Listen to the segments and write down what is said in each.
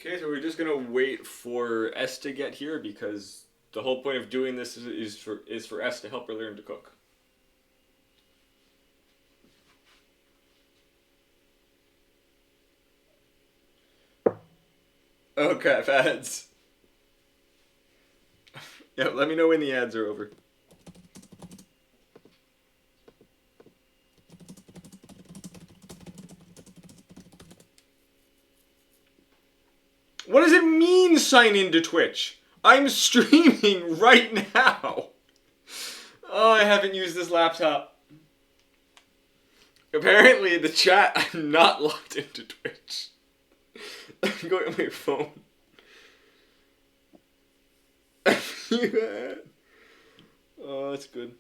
Okay, so we're just gonna wait for S to get here because the whole point of doing this is for S to help her learn to cook. Okay, ads. Yeah, let me know when the ads are over. What does it mean sign into Twitch? I'm streaming right now. Oh, I haven't used this laptop. Apparently, the chat, I'm not logged into Twitch. I'm going on my phone. Oh, that's good.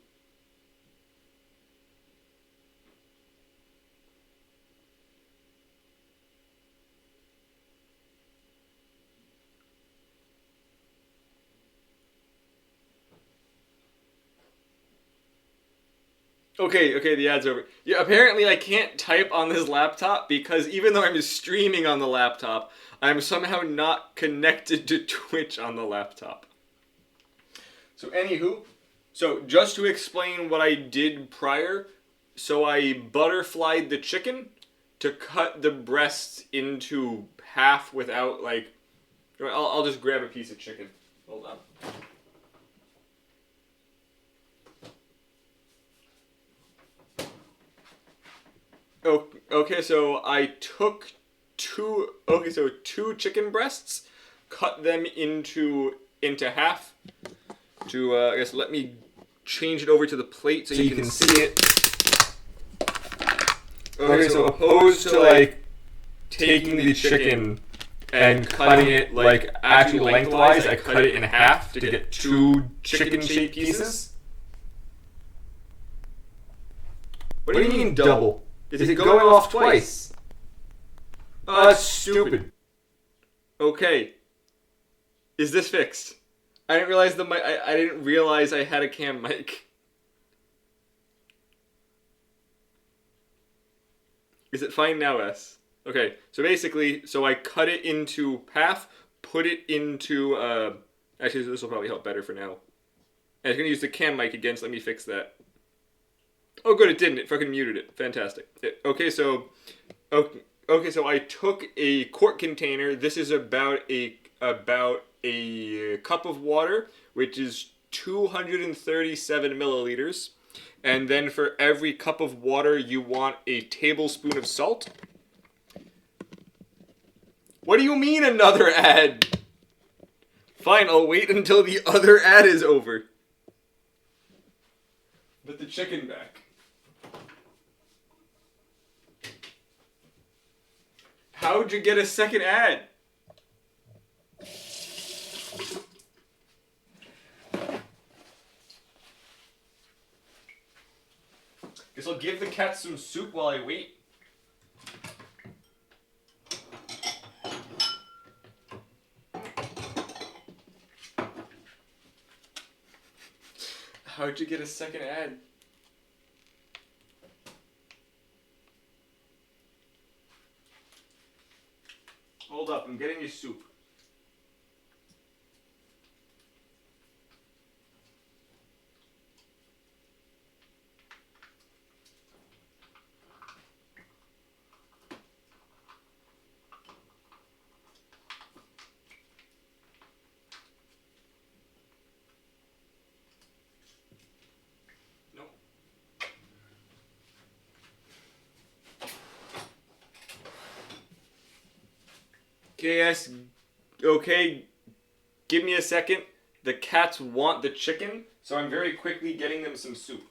Okay, the ad's over. Yeah, apparently I can't type on this laptop because even though I'm streaming on the laptop, I'm somehow not connected to Twitch on the laptop. So anywho, so just to explain what I did prior, so I butterflied the chicken to cut the breasts into half without like, I'll just grab a piece of chicken. Hold on. Oh, okay, so I took two chicken breasts, cut them into half. I guess let me change it over to the plate so you can see it. Okay, so opposed to like taking the chicken and cutting it like actually lengthwise, I cut it in half to get two chicken-shaped pieces. What do you mean double? Is it going off twice? Oh, that's stupid. Okay. Is this fixed? I didn't realize I didn't realize I had a cam mic. Is it fine now, S? Okay, so basically, I cut it into half, put it into, actually this will probably help better for now. And it's gonna use the cam mic again, so let me fix that. Oh good, it didn't, it fucking muted it. Fantastic. Okay, so I took a quart container, this is about a cup of water, which is 237 milliliters. And then for every cup of water, you want a tablespoon of salt. What do you mean another ad? Fine, I'll wait until the other ad is over. Put the chicken back. How'd you get a second ad? Guess I'll give the cat some soup while I wait. How'd you get a second ad? Hold up, I'm getting you soup. KS, okay, give me a second. The cats want the chicken, so I'm very quickly getting them some soup.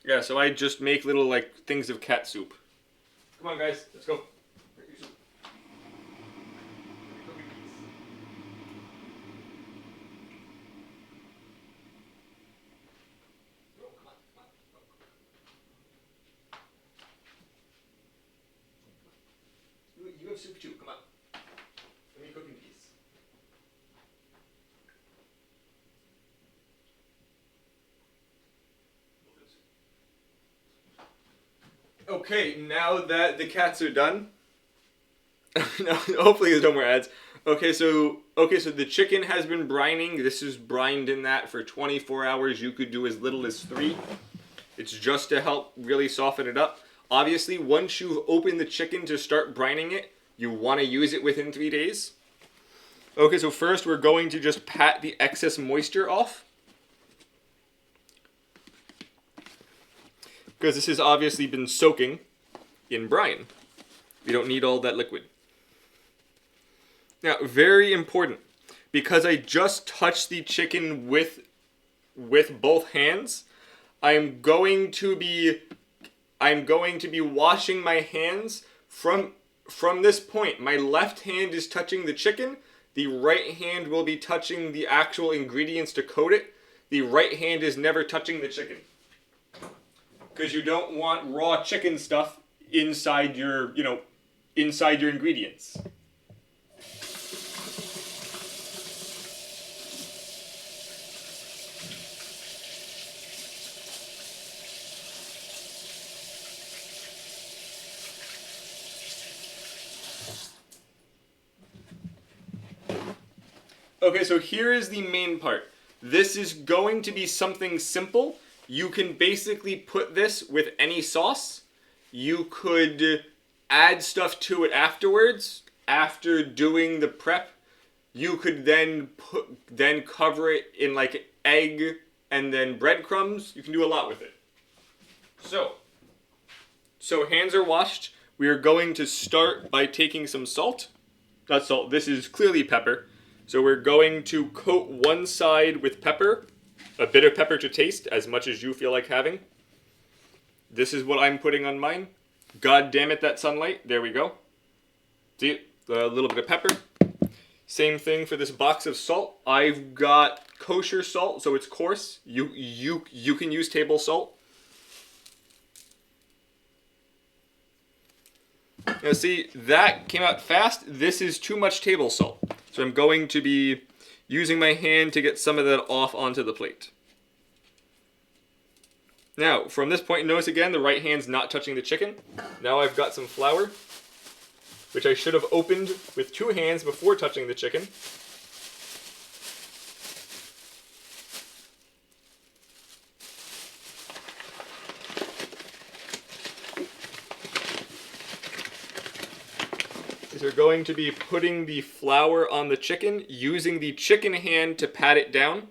Yeah, so I just make little, like, things of cat soup. Come on, guys, let's go. soup too. Come on. Let me cook in peace. Okay, now that the cats are done, no, hopefully there's no more ads. Okay, so the chicken has been brining. This is brined in that for 24 hours. You could do as little as 3. It's just to help really soften it up. Obviously, once you've opened the chicken to start brining it, you want to use it within 3 days. Okay, so first we're going to just pat the excess moisture off, because this has obviously been soaking in brine. We don't need all that liquid. Now, very important, because I just touched the chicken with both hands, I'm going to be washing my hands from this point. My left hand is touching the chicken. The right hand will be touching the actual ingredients to coat it. The right hand is never touching the chicken, because you don't want raw chicken stuff inside your ingredients. Okay, so here is the main part. This is going to be something simple. You can basically put this with any sauce. You could add stuff to it afterwards. After doing the prep, you could then cover it in like egg and then breadcrumbs. You can do a lot with it. So hands are washed. We are going to start by taking some salt. Not salt, this is clearly pepper. So we're going to coat one side with pepper, a bit of pepper to taste, as much as you feel like having. This is what I'm putting on mine. God damn it, that sunlight. There we go. See it? A little bit of pepper. Same thing for this box of salt. I've got kosher salt, so it's coarse. You can use table salt. Now see, that came out fast. This is too much table salt. So I'm going to be using my hand to get some of that off onto the plate. Now, from this point, notice again, the right hand's not touching the chicken. Now I've got some flour, which I should have opened with 2 hands before touching the chicken. We're going to be putting the flour on the chicken, using the chicken hand to pat it down.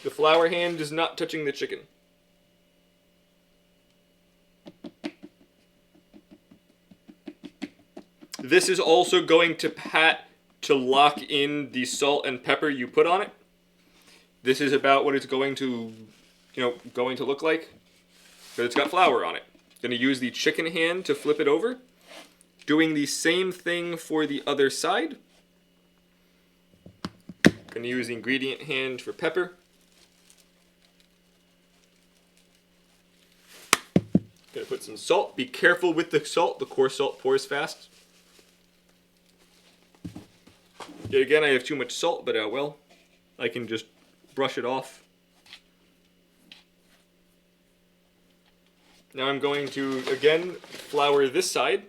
The flour hand is not touching the chicken. This is also going to pat to lock in the salt and pepper you put on it. This is about what it's going to look like, but it's got flour on it. Going to use the chicken hand to flip it over. Doing the same thing for the other side. Going to use the ingredient hand for pepper. Going to put some salt. Be careful with the salt. The coarse salt pours fast. Yet again, I have too much salt, but well, I can just brush it off. Now I'm going to, again, flour this side.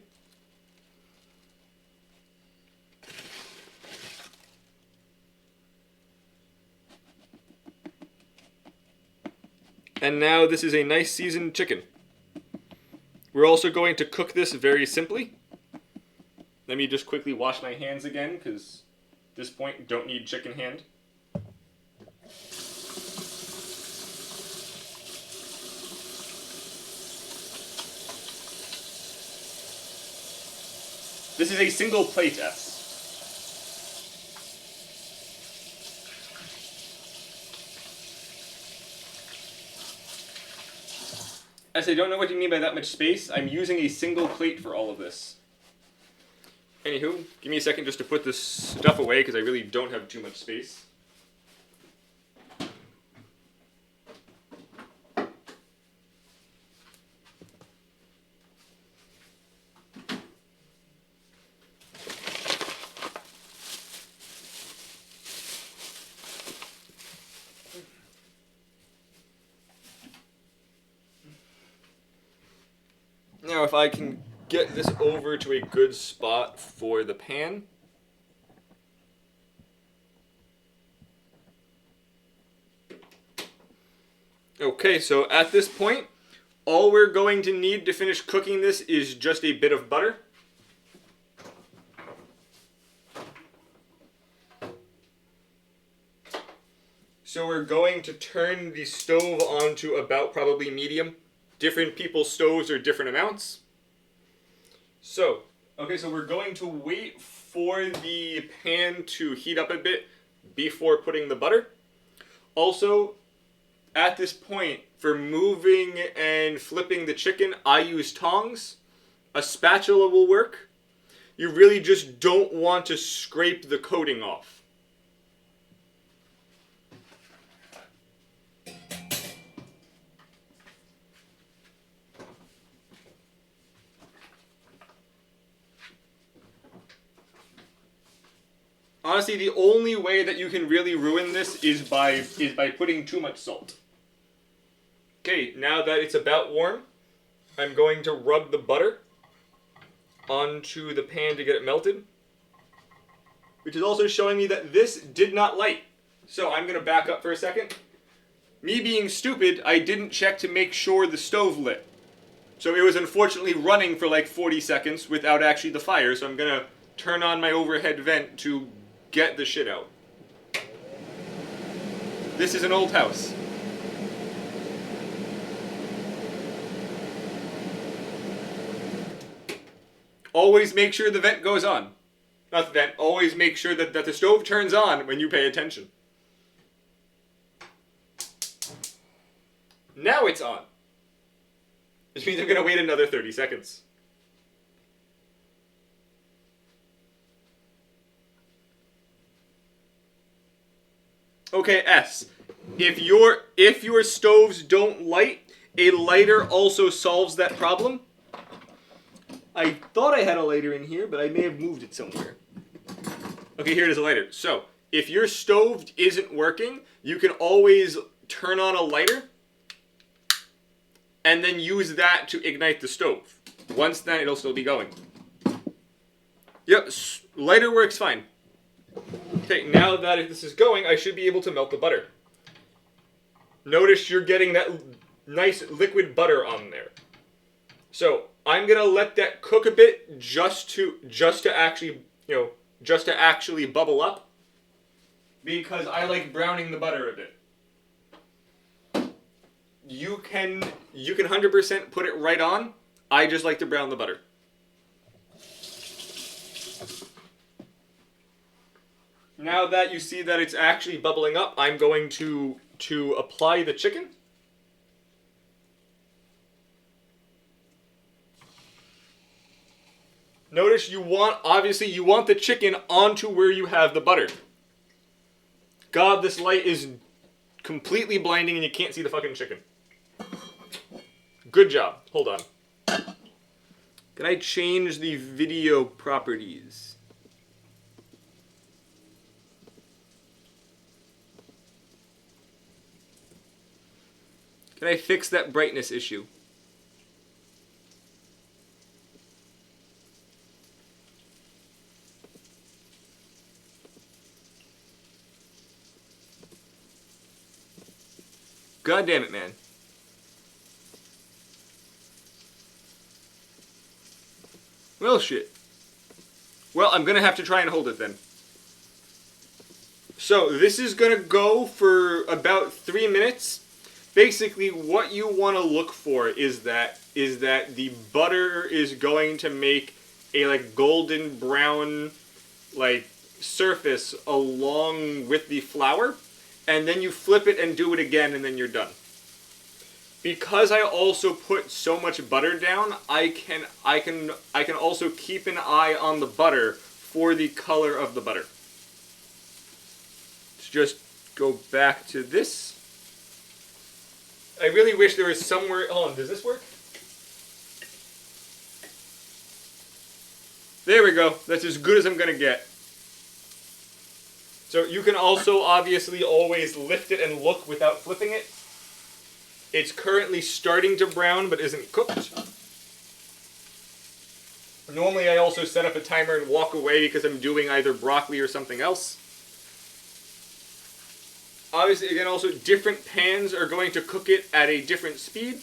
And now this is a nice seasoned chicken. We're also going to cook this very simply. Let me just quickly wash my hands again, because at this point, don't need chicken hand. This is a single plate S. As I don't know what you mean by that much space, I'm using a single plate for all of this. Anywho, give me a second just to put this stuff away because I really don't have too much space. if I can get this over to a good spot for the pan. Okay, so at this point, all we're going to need to finish cooking this is just a bit of butter. So we're going to turn the stove on to about probably medium. Different people's stoves are different amounts. So we're going to wait for the pan to heat up a bit before putting the butter. Also, at this point, for moving and flipping the chicken, I use tongs. A spatula will work. You really just don't want to scrape the coating off. Honestly, the only way that you can really ruin this is by putting too much salt. Okay, now that it's about warm, I'm going to rub the butter onto the pan to get it melted. Which is also showing me that this did not light. So I'm going to back up for a second. Me being stupid, I didn't check to make sure the stove lit. So it was unfortunately running for like 40 seconds without actually the fire, so I'm going to turn on my overhead vent to get the shit out. This is an old house. Always make sure the vent goes on. Not the vent, always make sure that the stove turns on when you pay attention. Now it's on. Which means I'm going to wait another 30 seconds. Okay, S. If your stoves don't light, a lighter also solves that problem. I thought I had a lighter in here, but I may have moved it somewhere. Okay, here it is, a lighter. So, if your stove isn't working, you can always turn on a lighter and then use that to ignite the stove. Once then, it'll still be going. Yep, lighter works fine. Okay, now that this is going, I should be able to melt the butter. Notice you're getting that nice liquid butter on there. So, I'm gonna let that cook a bit just to actually bubble up, because I like browning the butter a bit. You can 100% put it right on. I just like to brown the butter. Now that you see that it's actually bubbling up, I'm going to apply the chicken. Notice you want the chicken onto where you have the butter. God, this light is completely blinding and you can't see the fucking chicken. Good job. Hold on. Can I change the video properties? Can I fix that brightness issue? God damn it, man. Well, shit. Well, I'm gonna have to try and hold it then. So, this is gonna go for about 3 minutes. Basically, what you want to look for is that the butter is going to make a like golden brown like surface along with the flour. And then you flip it and do it again, and then you're done. Because I also put so much butter down, I can also keep an eye on the butter for the color of the butter. Let's just go back to this. I really wish there was somewhere. Hold on, does this work? There we go. That's as good as I'm gonna get. So you can also obviously always lift it and look without flipping it. It's currently starting to brown but isn't cooked. Normally I also set up a timer and walk away because I'm doing either broccoli or something else. Obviously, again, also different pans are going to cook it at a different speed.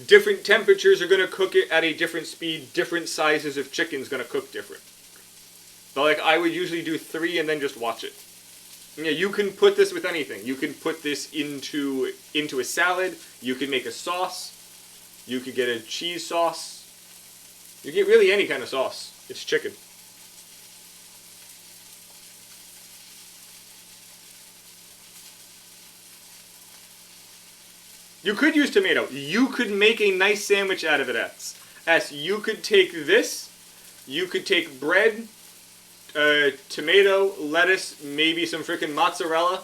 Different temperatures are going to cook it at a different speed. Different sizes of chicken's going to cook different. But like I would usually do 3 and then just watch it. Yeah, you can put this with anything. You can put this into a salad. You can make a sauce. You could get a cheese sauce. You get really any kind of sauce. It's chicken. You could use tomato. You could make a nice sandwich out of it, S. You could take this. You could take bread, tomato, lettuce, maybe some freaking mozzarella.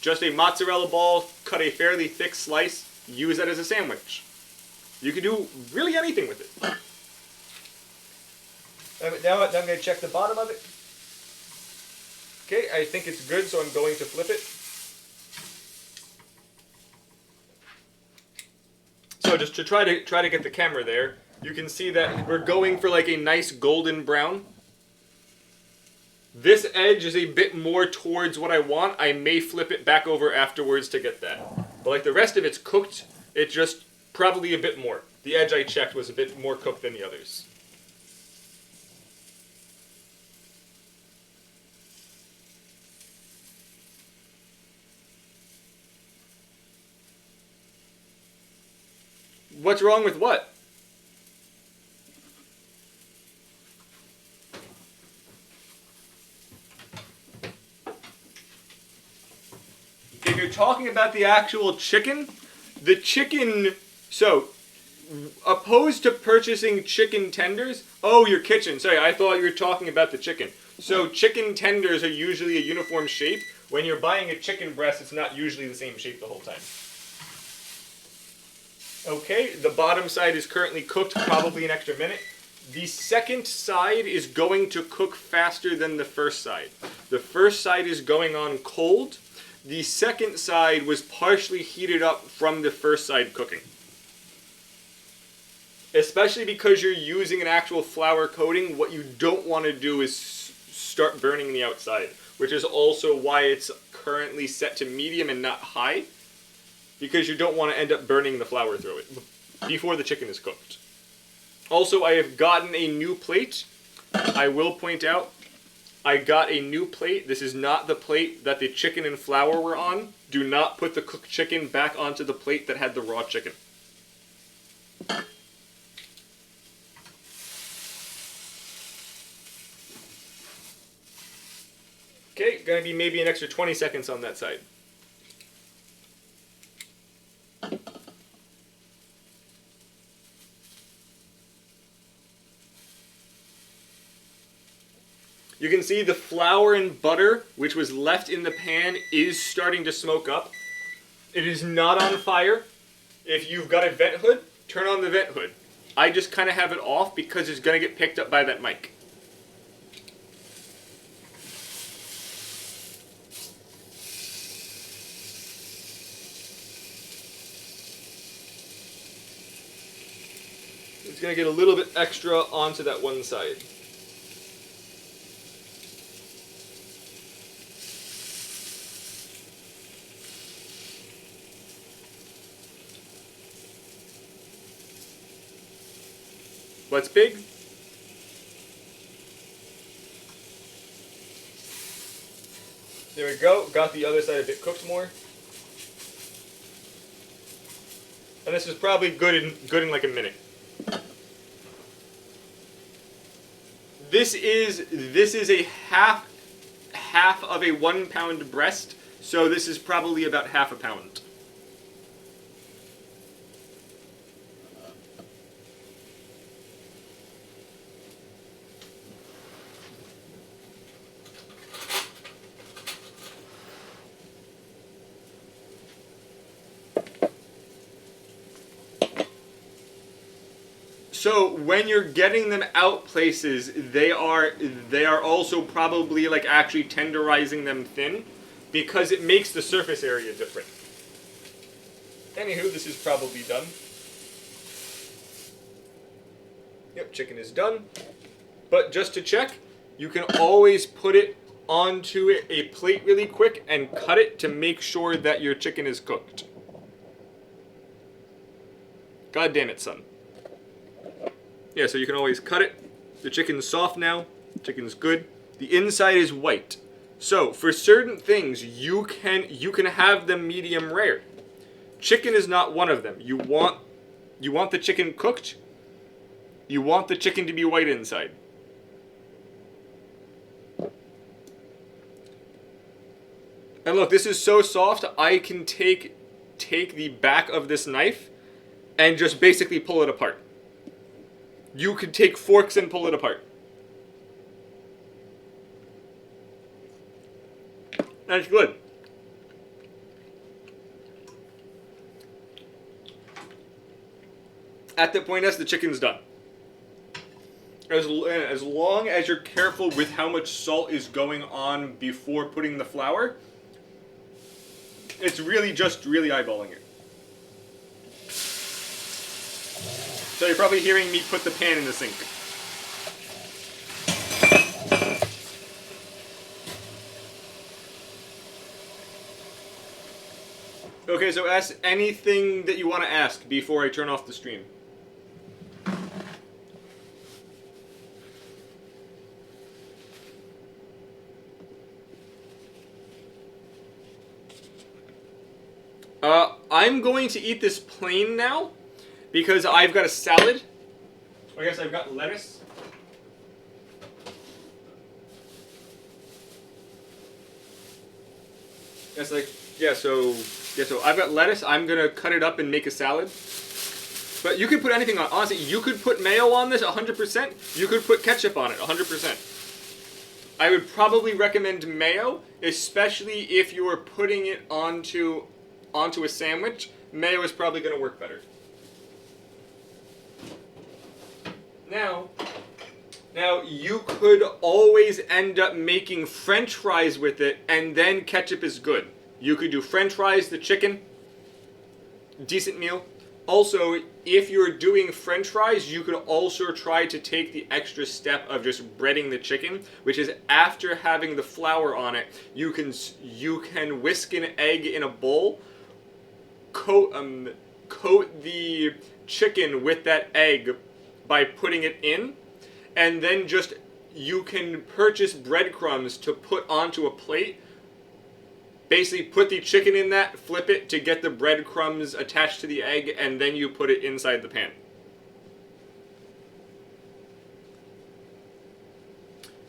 Just a mozzarella ball, cut a fairly thick slice, use that as a sandwich. You can do really anything with it. Now I'm going to check the bottom of it. Okay, I think it's good, so I'm going to flip it. So just to try to get the camera there, you can see that we're going for like a nice golden brown. This edge is a bit more towards what I want. I may flip it back over afterwards to get that. But like the rest of it's cooked, it's just probably a bit more. The edge I checked was a bit more cooked than the others. What's wrong with what? If you're talking about the actual chicken, the chicken, so, opposed to purchasing chicken tenders, oh, your kitchen, sorry, I thought you were talking about the chicken. So chicken tenders are usually a uniform shape. When you're buying a chicken breast, it's not usually the same shape the whole time. Okay, the bottom side is currently cooked, probably an extra minute. The second side is going to cook faster than the first side. The first side is going on cold. The second side was partially heated up from the first side cooking. Especially because you're using an actual flour coating, what you don't want to do is start burning the outside, which is also why it's currently set to medium and not high. Because you don't want to end up burning the flour through it before the chicken is cooked. Also, I have gotten a new plate. I will point out, I got a new plate. This is not the plate that the chicken and flour were on. Do not put the cooked chicken back onto the plate that had the raw chicken. Okay, gonna be maybe an extra 20 seconds on that side. You can see the flour and butter, which was left in the pan, is starting to smoke up. It is not on fire. If you've got a vent hood, turn on the vent hood. I just kind of have it off because it's going to get picked up by that mic. It's going to get a little bit extra onto that one side. What's big? There we go. Got the other side a bit cooked more. And this is probably good in like a minute. This is a half of a 1 pound breast, so this is probably about half a pound. So when you're getting them out places, they are also probably like actually tenderizing them thin because it makes the surface area different. Anywho, this is probably done. Yep, chicken is done. But just to check, you can always put it onto a plate really quick and cut it to make sure that your chicken is cooked. God damn it, son. Yeah, so you can always cut it. The chicken's soft now. Chicken's good. The inside is white. So for certain things, you can have them medium rare. Chicken is not one of them. You want the chicken cooked. You want the chicken to be white inside. And look, this is so soft, I can take the back of this knife and just basically pull it apart. You could take forks and pull it apart. That's good. At that point, the chicken's done. As long as you're careful with how much salt is going on before putting the flour, it's really just eyeballing it. So you're probably hearing me put the pan in the sink. Okay, so ask anything that you want to ask before I turn off the stream. I'm going to eat this plain now because I've got a salad. I guess I've got lettuce. That's like, so I've got lettuce. I'm going to cut it up and make a salad. But you could put anything on. Honestly, you could put mayo on this 100%. You could put ketchup on it 100%. I would probably recommend mayo, especially if you are putting it onto a sandwich. Mayo is probably going to work better. Now you could always end up making French fries with it, and then ketchup is good. You could do French fries, the chicken, decent meal. Also, if you're doing French fries, you could also try to take the extra step of just breading the chicken, which is after having the flour on it, you can whisk an egg in a bowl, coat the chicken with that egg by putting it in, and then you can purchase breadcrumbs to put onto a plate. Basically put the chicken in that, flip it to get the breadcrumbs attached to the egg, and then you put it inside the pan.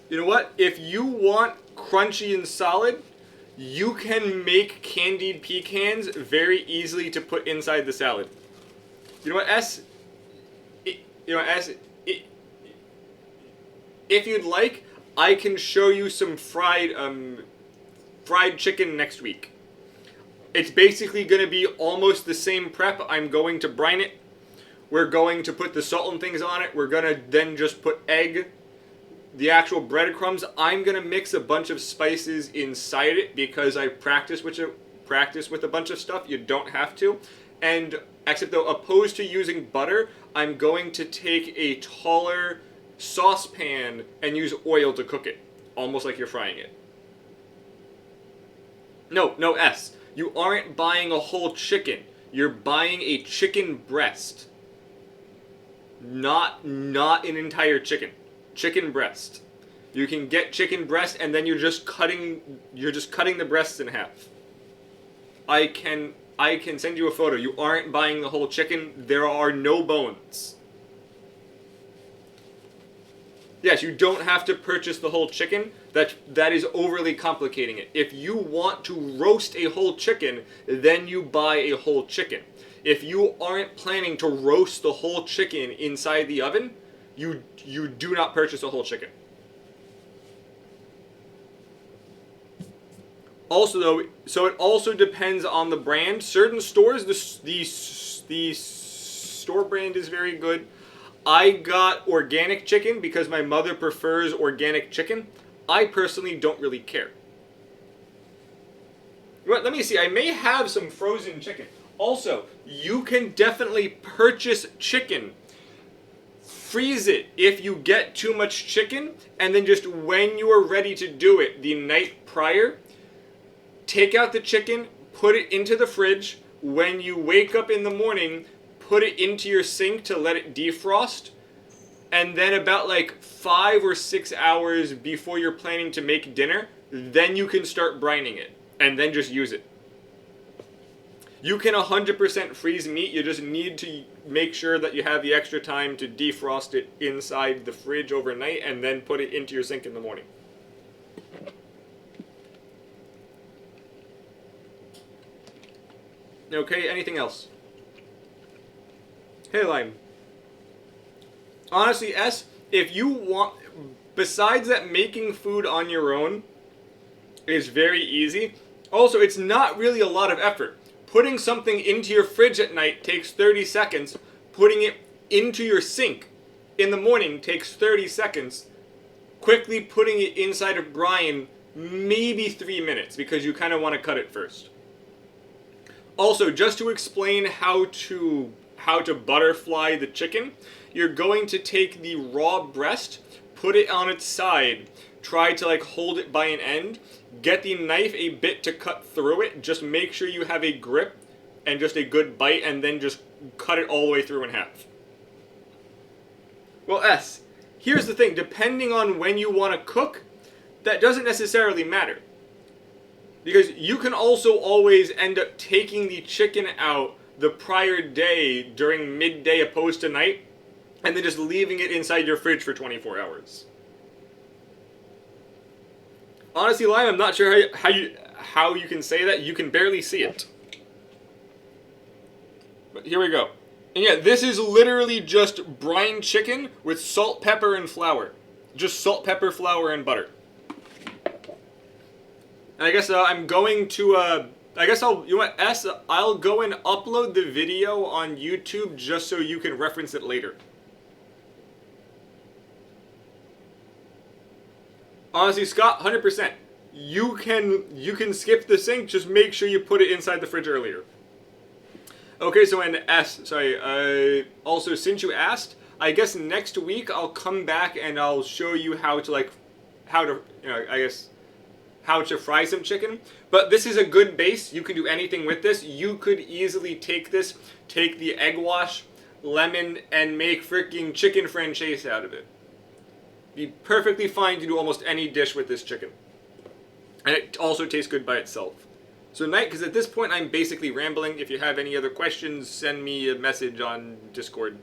You know what? If you want crunchy and solid, you can make candied pecans very easily to put inside the salad. You know what, if you'd like, I can show you some fried chicken next week. It's basically going to be almost the same prep. I'm going to brine it. We're going to put the salt and things on it. We're going to then just put egg, the actual breadcrumbs. I'm going to mix a bunch of spices inside it because I practice with a bunch of stuff. You don't have to. And except though, opposed to using butter, I'm going to take a taller saucepan and use oil to cook it. Almost like you're frying it. No, you aren't buying a whole chicken. You're buying a chicken breast. Not an entire chicken. Chicken breast. You can get chicken breast and then you're just cutting the breasts in half. I can send you a photo. You aren't buying the whole chicken. There are no bones. Yes, you don't have to purchase the whole chicken. That is overly complicating it. If you want to roast a whole chicken, then you buy a whole chicken. If you aren't planning to roast the whole chicken inside the oven, you do not purchase a whole chicken. Also though, so it also depends on the brand. Certain stores, the store brand is very good. I got organic chicken because my mother prefers organic chicken. I personally don't really care. Let me see, I may have some frozen chicken. Also, you can definitely purchase chicken freeze it if you get too much chicken, and then just when you are ready to do it the night prior, take out the chicken, put it into the fridge. When you wake up in the morning, put it into your sink to let it defrost. And then about like 5 or 6 hours before you're planning to make dinner, then you can start brining it. And then just use it. You can 100% freeze meat, you just need to make sure that you have the extra time to defrost it inside the fridge overnight and then put it into your sink in the morning. Okay, anything else? Hey, Lime. Honestly, S, if you want, besides that making food on your own is very easy, also it's not really a lot of effort. Putting something into your fridge at night takes 30 seconds. Putting it into your sink in the morning takes 30 seconds. Quickly putting it inside of brine, maybe 3 minutes, because you kind of want to cut it first. Also, just to explain how to butterfly the chicken, you're going to take the raw breast, put it on its side, try to like hold it by an end, get the knife a bit to cut through it, just make sure you have a grip and just a good bite, and then just cut it all the way through in half. Well, S, here's the thing, depending on when you want to cook, that doesn't necessarily matter. Because you can also always end up taking the chicken out the prior day during midday opposed to night, and then just leaving it inside your fridge for 24 hours. Honestly, Lime, I'm not sure how you can say that. You can barely see it. But here we go. And yeah, this is literally just brine chicken with salt, pepper, and flour. Just salt, pepper, flour, and butter. And I guess I'm going to, I guess I'll go and upload the video on YouTube just so you can reference it later. Honestly, Scott, 100%. You can skip the sink, just make sure you put it inside the fridge earlier. Okay, so also, since you asked, I guess next week I'll come back and I'll show you how to fry some chicken. But this is a good base. You can do anything with this. You could easily take the egg wash, lemon, and make freaking chicken franchise out of it. Be perfectly fine to do almost any dish with this chicken. And it also tastes good by itself. So because at this point I'm basically rambling. If you have any other questions, send me a message on Discord.